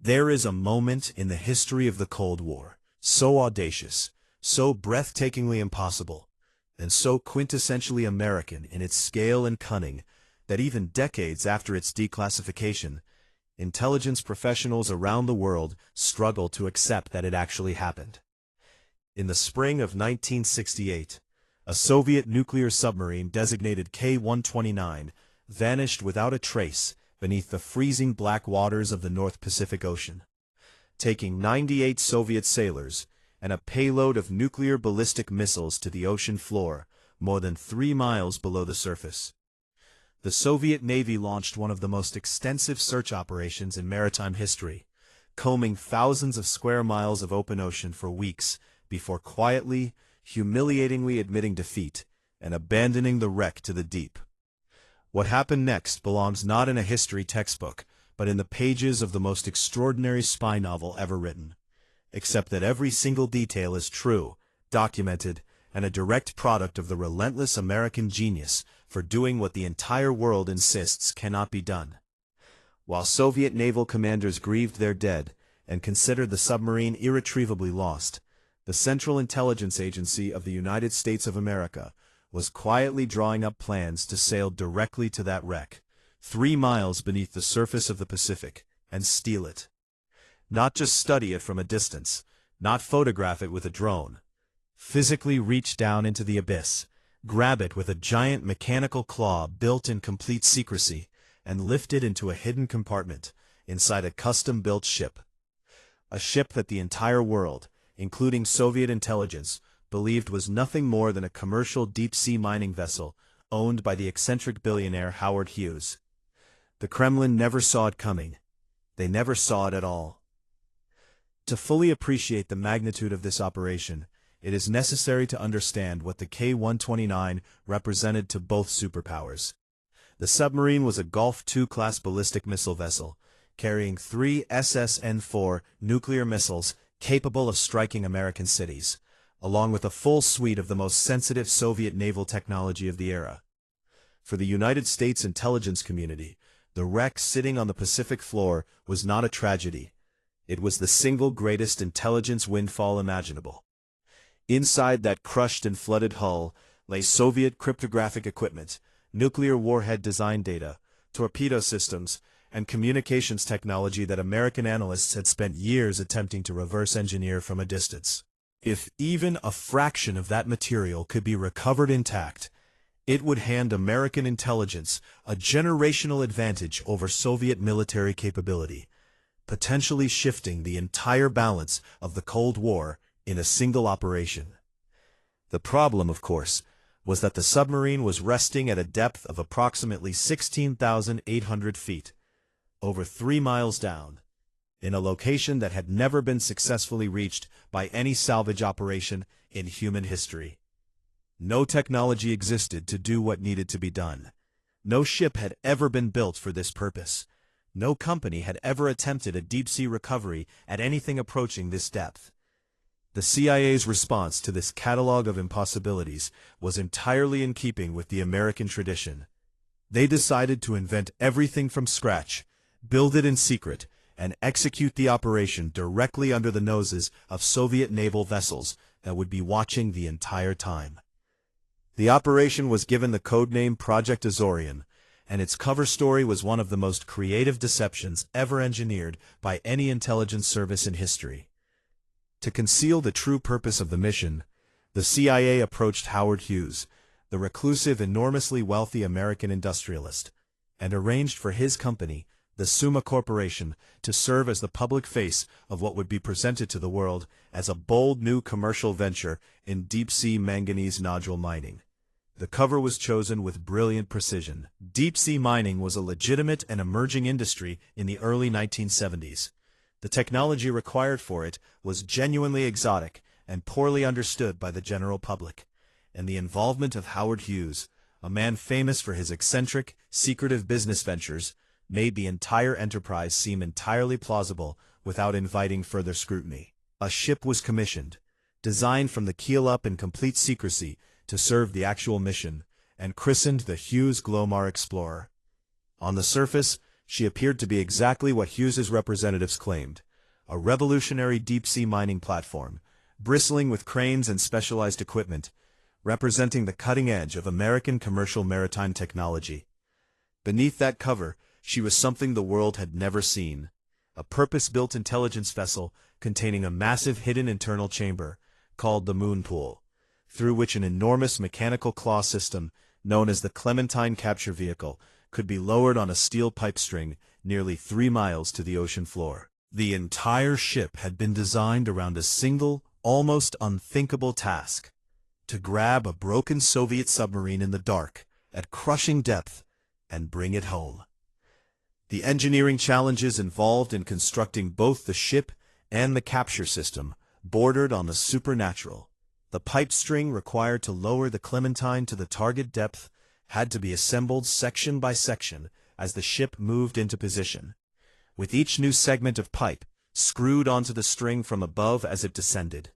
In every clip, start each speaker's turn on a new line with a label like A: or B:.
A: There is a moment in the history of the Cold War, so audacious, so breathtakingly impossible, and so quintessentially American in its scale and cunning, that even decades after its declassification, intelligence professionals around the world struggle to accept that it actually happened. In the spring of 1968, a Soviet nuclear submarine designated K-129 vanished without a trace beneath the freezing black waters of the North Pacific Ocean, taking 98 Soviet sailors and a payload of nuclear ballistic missiles to the ocean floor more than 3 miles below the surface. The Soviet Navy launched one of the most extensive search operations in maritime history, combing thousands of square miles of open ocean for weeks before quietly, humiliatingly admitting defeat and abandoning the wreck to the deep. What happened next belongs not in a history textbook, but in the pages of the most extraordinary spy novel ever written, except that every single detail is true, documented, and a direct product of the relentless American genius for doing what the entire world insists cannot be done. While Soviet naval commanders grieved their dead and considered the submarine irretrievably lost, the Central Intelligence Agency of the United States of America was quietly drawing up plans to sail directly to that wreck, 3 miles beneath the surface of the Pacific, and steal it. Not just study it from a distance, not photograph it with a drone. Physically reach down into the abyss, grab it with a giant mechanical claw built in complete secrecy, and lift it into a hidden compartment inside a custom-built ship. A ship that the entire world, including Soviet intelligence, believed was nothing more than a commercial deep-sea mining vessel owned by the eccentric billionaire Howard Hughes. The Kremlin never saw it coming. They never saw it at all. To fully appreciate the magnitude of this operation, it is necessary to understand what the K-129 represented to both superpowers. The submarine was a Gulf II-class ballistic missile vessel, carrying 3 SSN-4 nuclear missiles capable of striking American cities, along with a full suite of the most sensitive Soviet naval technology of the era. For the United States intelligence community, the wreck sitting on the Pacific floor was not a tragedy. It was the single greatest intelligence windfall imaginable. Inside that crushed and flooded hull lay Soviet cryptographic equipment, nuclear warhead design data, torpedo systems, and communications technology that American analysts had spent years attempting to reverse engineer from a distance. If even a fraction of that material could be recovered intact, it would hand American intelligence a generational advantage over Soviet military capability, potentially shifting the entire balance of the Cold War in a single operation. The problem, of course, was that the submarine was resting at a depth of approximately 16,800 feet, over 3 miles down, in a location that had never been successfully reached by any salvage operation in human history. No technology existed to do what needed to be done. No ship had ever been built for this purpose. No company had ever attempted a deep-sea recovery at anything approaching this depth. The CIA's response to this catalog of impossibilities was entirely in keeping with the American tradition. They decided to invent everything from scratch, build it in secret, and execute the operation directly under the noses of Soviet naval vessels that would be watching the entire time. The operation was given the codename Project Azorian, and its cover story was one of the most creative deceptions ever engineered by any intelligence service in history. To conceal the true purpose of the mission, the CIA approached Howard Hughes, the reclusive, enormously wealthy American industrialist, and arranged for his company, the Summa Corporation, to serve as the public face of what would be presented to the world as a bold new commercial venture in deep-sea manganese nodule mining. The cover was chosen with brilliant precision. Deep-sea mining was a legitimate and emerging industry in the early 1970s. The technology required for it was genuinely exotic and poorly understood by the general public, and the involvement of Howard Hughes, a man famous for his eccentric, secretive business ventures, made the entire enterprise seem entirely plausible without inviting further scrutiny. A ship was commissioned, designed from the keel up in complete secrecy to serve the actual mission, and christened the Hughes Glomar Explorer. On the surface, She appeared to be exactly what Hughes's representatives claimed, a revolutionary deep-sea mining platform, bristling with cranes and specialized equipment, representing the cutting edge of American commercial maritime technology. Beneath that cover, she was something the world had never seen, a purpose-built intelligence vessel containing a massive hidden internal chamber, called the Moon Pool, through which an enormous mechanical claw system, known as the Clementine capture vehicle, could be lowered on a steel pipe string nearly 3 miles to the ocean floor. The entire ship had been designed around a single, almost unthinkable task: to grab a broken Soviet submarine in the dark, at crushing depth, and bring it home. The engineering challenges involved in constructing both the ship and the capture system bordered on the supernatural. The pipe string required to lower the Clementine to the target depth had to be assembled section by section as the ship moved into position, with each new segment of pipe screwed onto the string from above as it descended.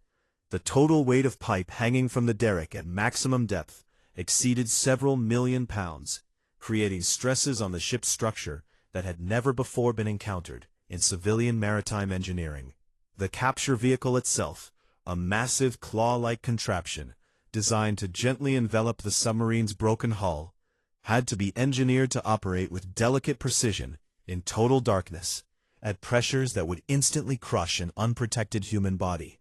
A: The total weight of pipe hanging from the derrick at maximum depth exceeded several million pounds, creating stresses on the ship's structure that had never before been encountered in civilian maritime engineering. The capture vehicle itself, a massive claw-like contraption designed to gently envelop the submarine's broken hull, had to be engineered to operate with delicate precision in total darkness, at pressures that would instantly crush an unprotected human body,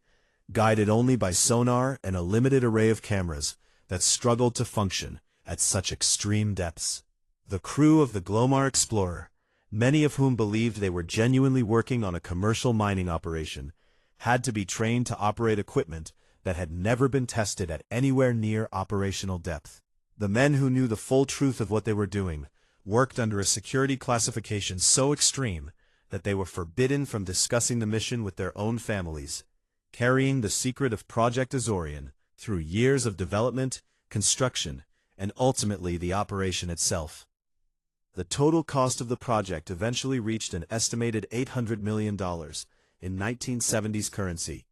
A: guided only by sonar and a limited array of cameras that struggled to function at such extreme depths. The crew of the Glomar Explorer, many of whom believed they were genuinely working on a commercial mining operation, had to be trained to operate equipment that had never been tested at anywhere near operational depth. The men who knew the full truth of what they were doing worked under a security classification so extreme that they were forbidden from discussing the mission with their own families, carrying the secret of Project Azorian through years of development, construction, and ultimately the operation itself. The total cost of the project eventually reached an estimated $800 million in 1970s currency,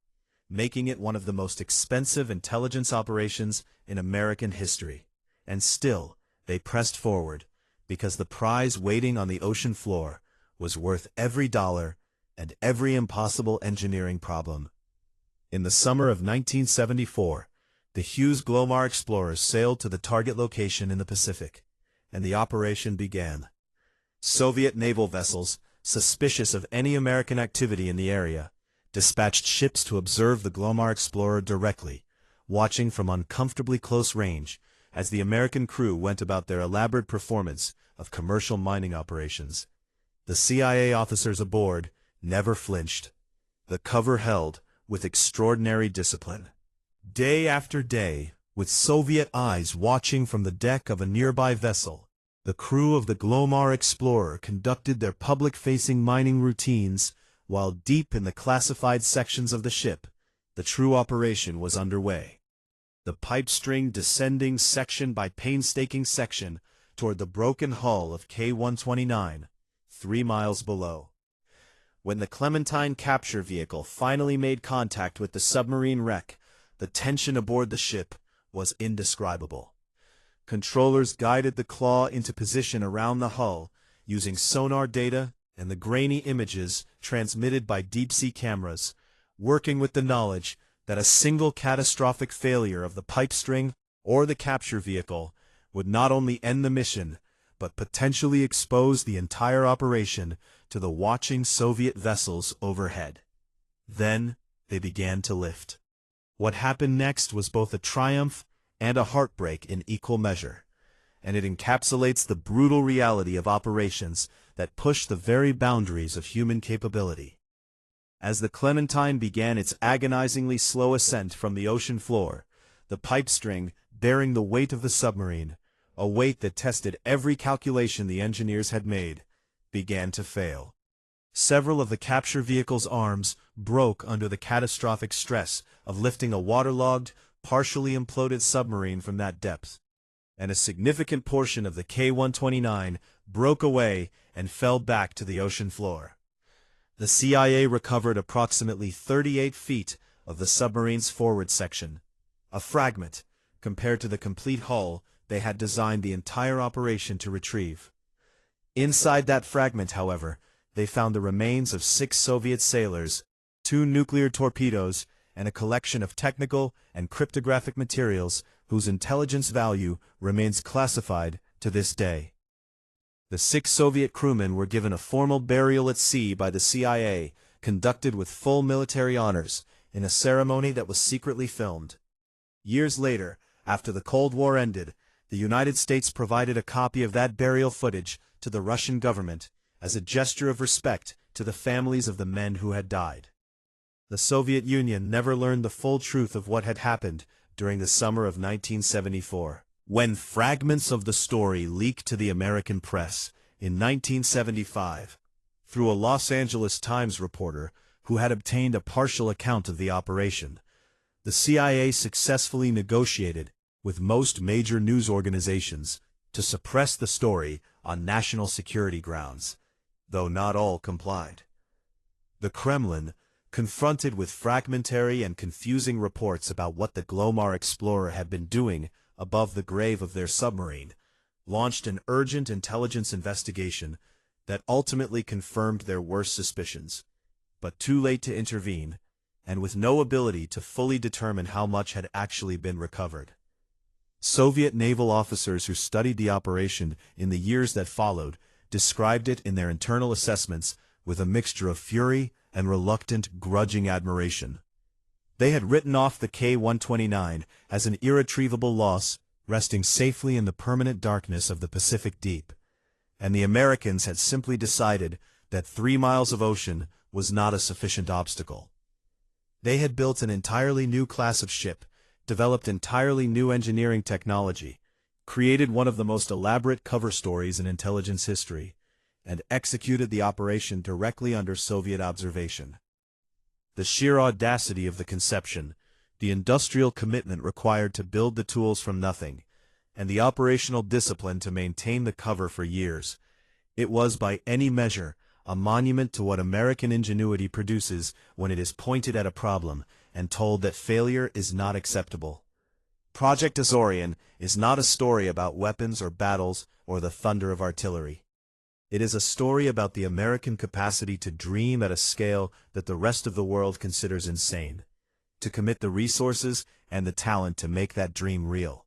A: making it one of the most expensive intelligence operations in American history. And still, they pressed forward, because the prize waiting on the ocean floor was worth every dollar and every impossible engineering problem. In the summer of 1974, the Hughes Glomar Explorers sailed to the target location in the Pacific, and the operation began. Soviet naval vessels, suspicious of any American activity in the area, dispatched ships to observe the Glomar Explorer directly, watching from uncomfortably close range as the American crew went about their elaborate performance of commercial mining operations. The CIA officers aboard never flinched. The cover held with extraordinary discipline. Day after day, with Soviet eyes watching from the deck of a nearby vessel, the crew of the Glomar Explorer conducted their public-facing mining routines while deep in the classified sections of the ship, the true operation was underway. The pipe string descending section by painstaking section toward the broken hull of K-129, 3 miles below. When the Clementine capture vehicle finally made contact with the submarine wreck, the tension aboard the ship was indescribable. Controllers guided the claw into position around the hull, using sonar data and the grainy images transmitted by deep-sea cameras, working with the knowledge that a single catastrophic failure of the pipe string or the capture vehicle would not only end the mission, but potentially expose the entire operation to the watching Soviet vessels overhead. Then they began to lift. What happened next was both a triumph and a heartbreak in equal measure, and it encapsulates the brutal reality of operations that push the very boundaries of human capability. As the Clementine began its agonizingly slow ascent from the ocean floor, the pipe string, bearing the weight of the submarine, a weight that tested every calculation the engineers had made, began to fail. Several of the capture vehicle's arms broke under the catastrophic stress of lifting a waterlogged, partially imploded submarine from that depth, and a significant portion of the K-129 broke away and fell back to the ocean floor. The CIA recovered approximately 38 feet of the submarine's forward section, a fragment compared to the complete hull they had designed the entire operation to retrieve. Inside that fragment, however, they found the remains of 6 Soviet sailors, 2 nuclear torpedoes, and a collection of technical and cryptographic materials whose intelligence value remains classified to this day. The 6 Soviet crewmen were given a formal burial at sea by the CIA, conducted with full military honors, in a ceremony that was secretly filmed. Years later, after the Cold War ended, the United States provided a copy of that burial footage to the Russian government as a gesture of respect to the families of the men who had died. The Soviet Union never learned the full truth of what had happened during the summer of 1974. When fragments of the story leaked to the American press in 1975, through a Los Angeles Times reporter who had obtained a partial account of the operation, the CIA successfully negotiated with most major news organizations to suppress the story on national security grounds, though not all complied. The Kremlin, confronted with fragmentary and confusing reports about what the Glomar explorer had been doing above the grave of their submarine, launched an urgent intelligence investigation that ultimately confirmed their worst suspicions, but too late to intervene, and with no ability to fully determine how much had actually been recovered. Soviet naval officers who studied the operation in the years that followed described it in their internal assessments with a mixture of fury and reluctant, grudging admiration. They had written off the K-129 as an irretrievable loss, resting safely in the permanent darkness of the Pacific Deep, and the Americans had simply decided that 3 miles of ocean was not a sufficient obstacle. They had built an entirely new class of ship, developed entirely new engineering technology, created one of the most elaborate cover stories in intelligence history, and executed the operation directly under Soviet observation. The sheer audacity of the conception, the industrial commitment required to build the tools from nothing, and the operational discipline to maintain the cover for years, it was by any measure a monument to what American ingenuity produces when it is pointed at a problem and told that failure is not acceptable. Project Azorian is not a story about weapons or battles or the thunder of artillery. It is a story about the American capacity to dream at a scale that the rest of the world considers insane, to commit the resources and the talent to make that dream real,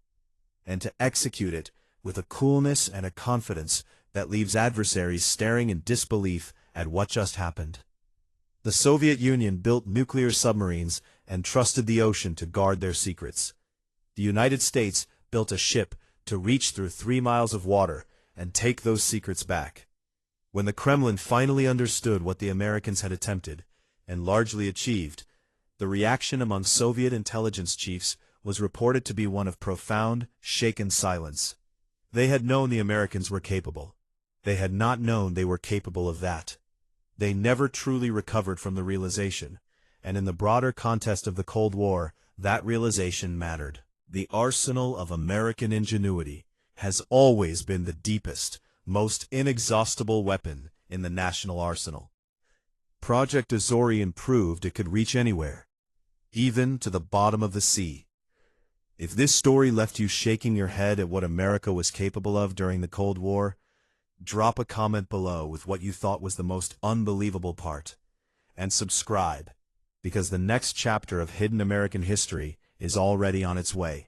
A: and to execute it with a coolness and a confidence that leaves adversaries staring in disbelief at what just happened. The Soviet Union built nuclear submarines and trusted the ocean to guard their secrets. The United States built a ship to reach through 3 miles of water and take those secrets back. When the Kremlin finally understood what the Americans had attempted, and largely achieved, the reaction among Soviet intelligence chiefs was reported to be one of profound, shaken silence. They had known the Americans were capable. They had not known they were capable of that. They never truly recovered from the realization, and in the broader context of the Cold War, that realization mattered. The arsenal of American ingenuity has always been the deepest, most inexhaustible weapon in the national arsenal. Project Azorian proved it could reach anywhere, even to the bottom of the sea. If this story left you shaking your head at what America was capable of during the Cold War, drop a comment below with what you thought was the most unbelievable part, and subscribe, because the next chapter of Hidden American History is already on its way.